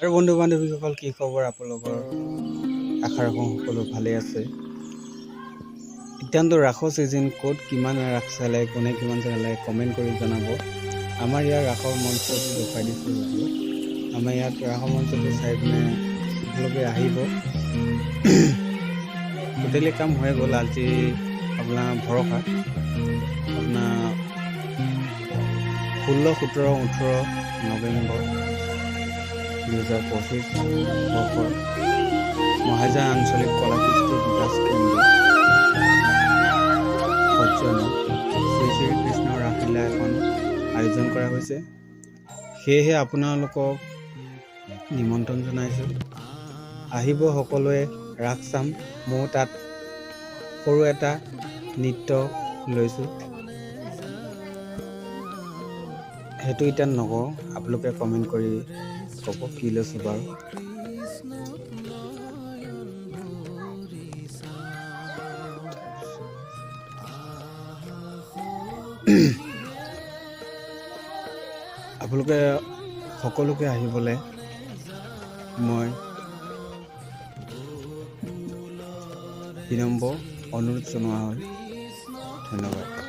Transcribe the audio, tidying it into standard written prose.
আৰু বন্ধু বান্ধৱীসকল, কি খবৰ আপোনালোকৰ? আশা ৰাখোঁ সকলো ভালে আছে। এতিয়াতো ৰাসৰ ছিজন, ক'ত কিমান ৰাস চালে, কোনে কিমান চালে কমেণ্ট কৰি জনাব। আমাৰ ইয়াৰ ৰাসৰ মঞ্চটো দেখুৱাই দিছোঁ ভিডিঅ'। আমাৰ ইয়াত ৰাসৰ মঞ্চটো চাই পিনে আপোনালোকে আহিব। টোটেলি কাম হৈ গ'ল। আজি আপোনাৰ ভৰসা আপোনাৰ 16, 17, 18 নৱেম্বৰ 2025 বৰ্ষৰ মহাজান আঞ্চলিক কলাকৃষ্টি বিকাশ কেন্দ্ৰ সজ্জনত শ্ৰী শ্ৰী কৃষ্ণ ৰাসলীলা এখন আয়োজন কৰা হৈছে। সেয়েহে আপোনালোকক নিমন্ত্ৰণ জনাইছোঁ, আহিব সকলোৱে ৰাস চাম। ময়ো তাত সৰু এটা নৃত্য লৈছোঁ, সেইটো এতিয়া নকওঁ, আপোনালোকে কমেণ্ট কৰি ক'ব কি লৈছোঁ বাৰু। আপোনালোকে সকলোকে আহিবলৈ মই বিনম্ৰ অনুৰোধ জনোৱা হয়। ধন্যবাদ।